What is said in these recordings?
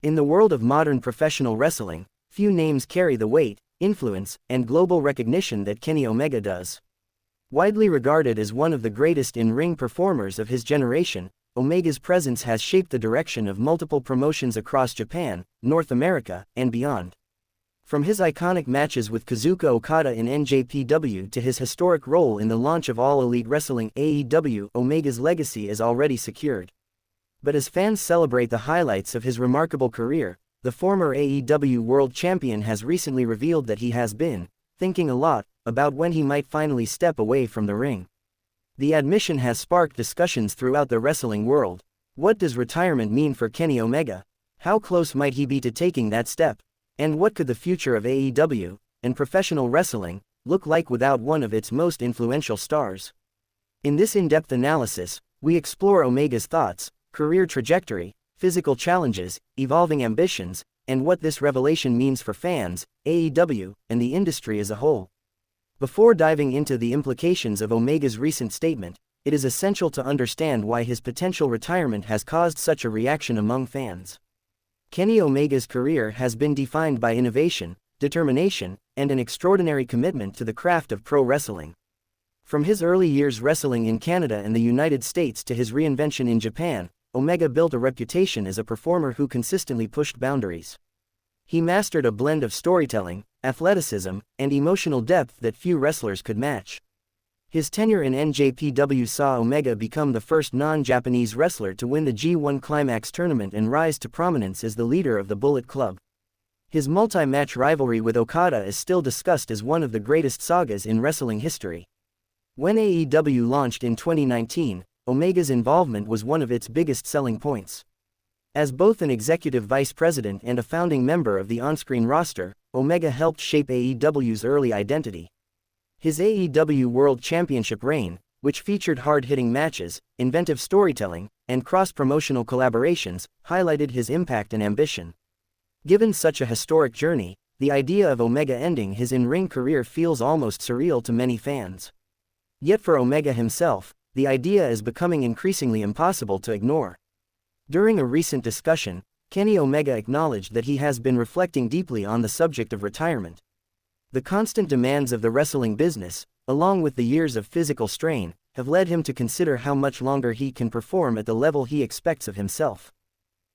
In the world of modern professional wrestling, few names carry the weight, influence, and global recognition that Kenny Omega does. Widely regarded as one of the greatest in-ring performers of his generation, Omega's presence has shaped the direction of multiple promotions across Japan, North America, and beyond. From his iconic matches with Kazuchika Okada in NJPW to his historic role in the launch of All Elite Wrestling (AEW), Omega's legacy is already secured. But as fans celebrate the highlights of his remarkable career, the former AEW World Champion has recently revealed that he has been thinking a lot about when he might finally step away from the ring. The admission has sparked discussions throughout the wrestling world. What does retirement mean for Kenny Omega? How close might he be to taking that step? And what could the future of AEW and professional wrestling look like without one of its most influential stars? In this in-depth analysis, we explore Omega's thoughts, career trajectory, physical challenges, evolving ambitions, and what this revelation means for fans, AEW, and the industry as a whole. Before diving into the implications of Omega's recent statement, it is essential to understand why his potential retirement has caused such a reaction among fans. Kenny Omega's career has been defined by innovation, determination, and an extraordinary commitment to the craft of pro wrestling. From his early years wrestling in Canada and the United States to his reinvention in Japan, Omega built a reputation as a performer who consistently pushed boundaries. He mastered a blend of storytelling, athleticism, and emotional depth that few wrestlers could match. His tenure in NJPW saw Omega become the first non-Japanese wrestler to win the G1 Climax tournament and rise to prominence as the leader of the Bullet Club. His multi-match rivalry with Okada is still discussed as one of the greatest sagas in wrestling history. When AEW launched in 2019, Omega's involvement was one of its biggest selling points. As both an executive vice president and a founding member of the on-screen roster, Omega helped shape AEW's early identity. His AEW World Championship reign, which featured hard-hitting matches, inventive storytelling, and cross-promotional collaborations, highlighted his impact and ambition. Given such a historic journey, the idea of Omega ending his in-ring career feels almost surreal to many fans. Yet for Omega himself, the idea is becoming increasingly impossible to ignore. During a recent discussion, Kenny Omega acknowledged that he has been reflecting deeply on the subject of retirement. The constant demands of the wrestling business, along with the years of physical strain, have led him to consider how much longer he can perform at the level he expects of himself.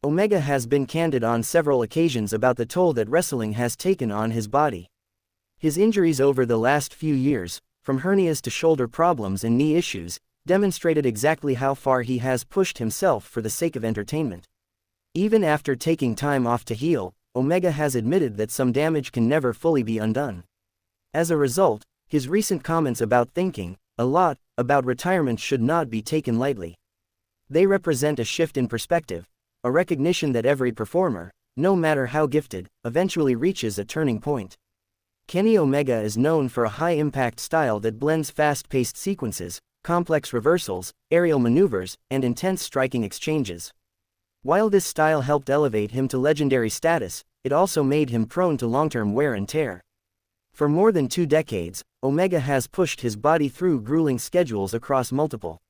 Omega has been candid on several occasions about the toll that wrestling has taken on his body. His injuries over the last few years, from hernias to shoulder problems and knee issues, demonstrated exactly how far he has pushed himself for the sake of entertainment. Even after taking time off to heal, Omega has admitted that some damage can never fully be undone. As a result, his recent comments about thinking a lot about retirement should not be taken lightly. They represent a shift in perspective, a recognition that every performer, no matter how gifted, eventually reaches a turning point. Kenny Omega is known for a high-impact style that blends fast-paced sequences, complex reversals, aerial maneuvers, and intense striking exchanges. While this style helped elevate him to legendary status, it also made him prone to long-term wear and tear. For more than 2 decades, Omega has pushed his body through grueling schedules across multiple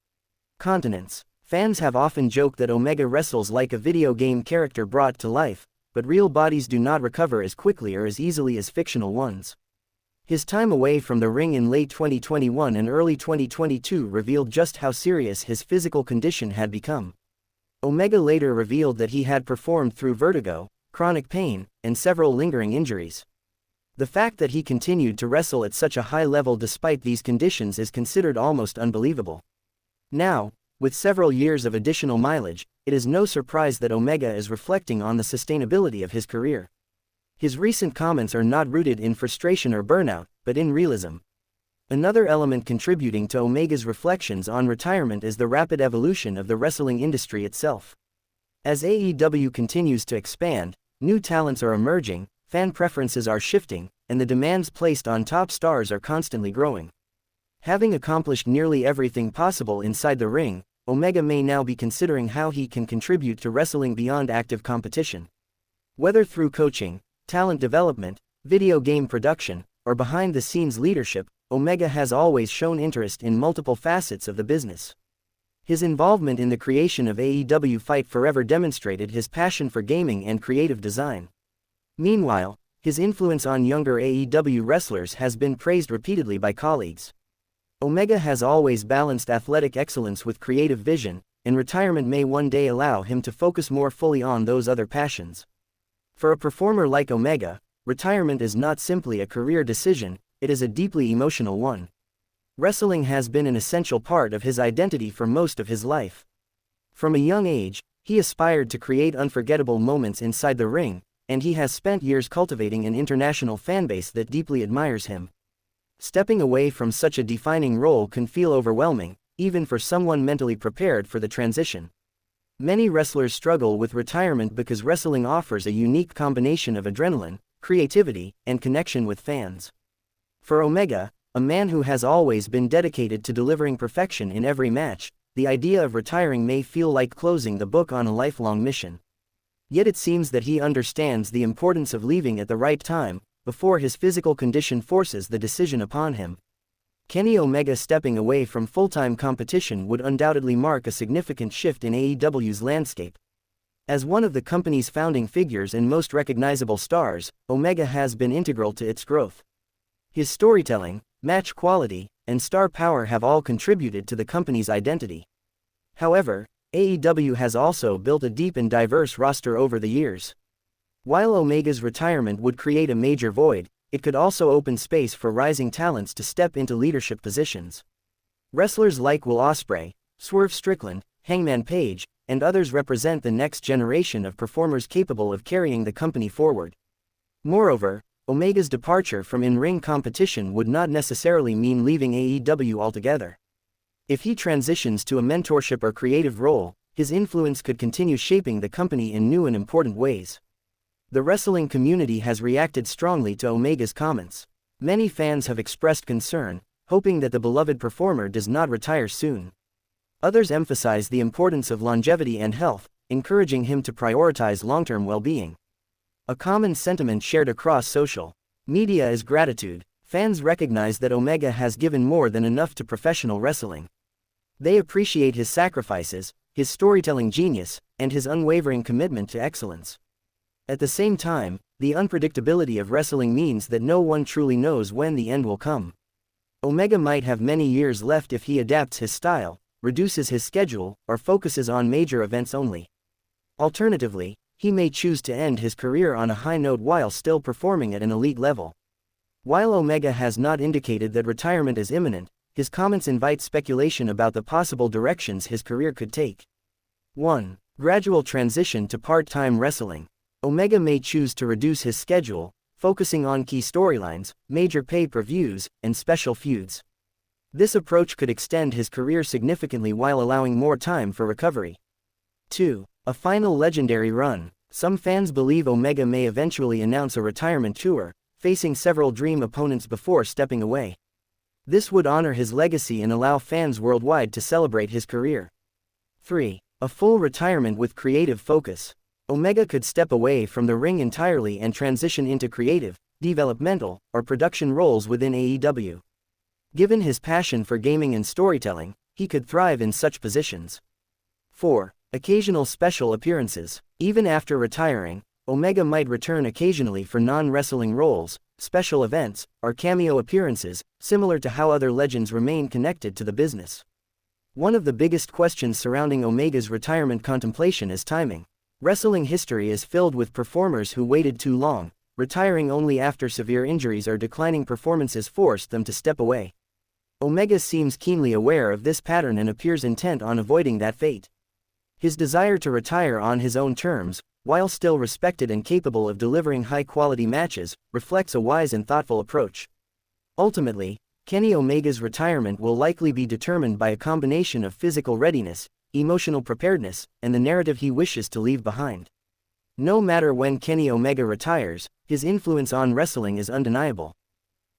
continents. Fans have often joked that Omega wrestles like a video game character brought to life, but real bodies do not recover as quickly or as easily as fictional ones. His time away from the ring in late 2021 and early 2022 revealed just how serious his physical condition had become. Omega later revealed that he had performed through vertigo, chronic pain, and several lingering injuries. The fact that he continued to wrestle at such a high level despite these conditions is considered almost unbelievable. Now, with several years of additional mileage, it is no surprise that Omega is reflecting on the sustainability of his career. His recent comments are not rooted in frustration or burnout, but in realism. Another element contributing to Omega's reflections on retirement is the rapid evolution of the wrestling industry itself. As AEW continues to expand, new talents are emerging, fan preferences are shifting, and the demands placed on top stars are constantly growing. Having accomplished nearly everything possible inside the ring, Omega may now be considering how he can contribute to wrestling beyond active competition. Whether through coaching, talent development, video game production, or behind-the-scenes leadership, Omega has always shown interest in multiple facets of the business. His involvement in the creation of AEW Fight Forever demonstrated his passion for gaming and creative design. Meanwhile, his influence on younger AEW wrestlers has been praised repeatedly by colleagues. Omega has always balanced athletic excellence with creative vision, and retirement may one day allow him to focus more fully on those other passions. For a performer like Omega, retirement is not simply a career decision, it is a deeply emotional one. Wrestling has been an essential part of his identity for most of his life. From a young age, he aspired to create unforgettable moments inside the ring, and he has spent years cultivating an international fanbase that deeply admires him. Stepping away from such a defining role can feel overwhelming, even for someone mentally prepared for the transition. Many wrestlers struggle with retirement because wrestling offers a unique combination of adrenaline, creativity, and connection with fans. For Omega, a man who has always been dedicated to delivering perfection in every match, the idea of retiring may feel like closing the book on a lifelong mission. Yet it seems that he understands the importance of leaving at the right time, before his physical condition forces the decision upon him. Kenny Omega stepping away from full-time competition would undoubtedly mark a significant shift in AEW's landscape. As one of the company's founding figures and most recognizable stars, Omega has been integral to its growth. His storytelling, match quality, and star power have all contributed to the company's identity. However, AEW has also built a deep and diverse roster over the years. While Omega's retirement would create a major void, it could also open space for rising talents to step into leadership positions. Wrestlers like Will Ospreay, Swerve Strickland, Hangman Page, and others represent the next generation of performers capable of carrying the company forward. Moreover, Omega's departure from in-ring competition would not necessarily mean leaving AEW altogether. If he transitions to a mentorship or creative role, his influence could continue shaping the company in new and important ways. The wrestling community has reacted strongly to Omega's comments. Many fans have expressed concern, hoping that the beloved performer does not retire soon. Others emphasize the importance of longevity and health, encouraging him to prioritize long-term well-being. A common sentiment shared across social media is gratitude. Fans recognize that Omega has given more than enough to professional wrestling. They appreciate his sacrifices, his storytelling genius, and his unwavering commitment to excellence. At the same time, the unpredictability of wrestling means that no one truly knows when the end will come. Omega might have many years left if he adapts his style, reduces his schedule, or focuses on major events only. Alternatively, he may choose to end his career on a high note while still performing at an elite level. While Omega has not indicated that retirement is imminent, his comments invite speculation about the possible directions his career could take. 1. Gradual transition to part-time wrestling. Omega may choose to reduce his schedule, focusing on key storylines, major pay-per-views, and special feuds. This approach could extend his career significantly while allowing more time for recovery. 2. A final legendary run. Some fans believe Omega may eventually announce a retirement tour, facing several dream opponents before stepping away. This would honor his legacy and allow fans worldwide to celebrate his career. 3. A full retirement with creative focus. Omega could step away from the ring entirely and transition into creative, developmental, or production roles within AEW. Given his passion for gaming and storytelling, he could thrive in such positions. 4. Occasional special appearances. Even after retiring, Omega might return occasionally for non-wrestling roles, special events, or cameo appearances, similar to how other legends remain connected to the business. One of the biggest questions surrounding Omega's retirement contemplation is timing. Wrestling history is filled with performers who waited too long, retiring only after severe injuries or declining performances forced them to step away. Omega seems keenly aware of this pattern and appears intent on avoiding that fate. His desire to retire on his own terms, while still respected and capable of delivering high-quality matches, reflects a wise and thoughtful approach. Ultimately, Kenny Omega's retirement will likely be determined by a combination of physical readiness, emotional preparedness, and the narrative he wishes to leave behind. No matter when Kenny Omega retires, his influence on wrestling is undeniable.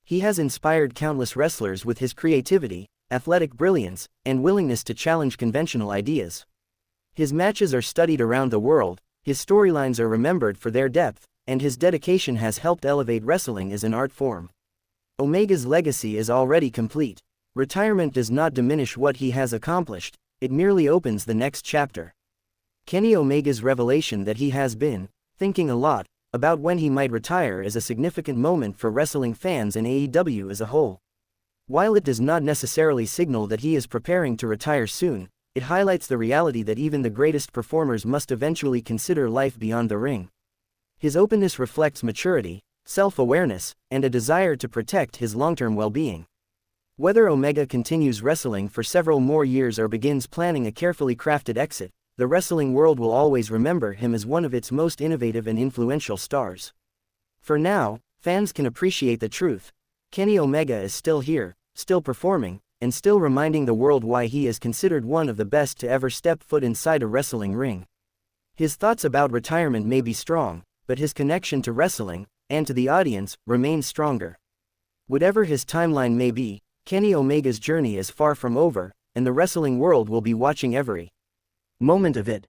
He has inspired countless wrestlers with his creativity, athletic brilliance, and willingness to challenge conventional ideas. His matches are studied around the world, his storylines are remembered for their depth, and his dedication has helped elevate wrestling as an art form. Omega's legacy is already complete. Retirement does not diminish what he has accomplished, it merely opens the next chapter. Kenny Omega's revelation that he has been thinking a lot about when he might retire is a significant moment for wrestling fans and AEW as a whole. While it does not necessarily signal that he is preparing to retire soon, it highlights the reality that even the greatest performers must eventually consider life beyond the ring. His openness reflects maturity, self-awareness, and a desire to protect his long-term well-being. Whether Omega continues wrestling for several more years or begins planning a carefully crafted exit, the wrestling world will always remember him as one of its most innovative and influential stars. For now, fans can appreciate the truth. Kenny Omega is still here, still performing, and still reminding the world why he is considered one of the best to ever step foot inside a wrestling ring. His thoughts about retirement may be strong, but his connection to wrestling, and to the audience, remains stronger. Whatever his timeline may be, Kenny Omega's journey is far from over, and the wrestling world will be watching every moment of it.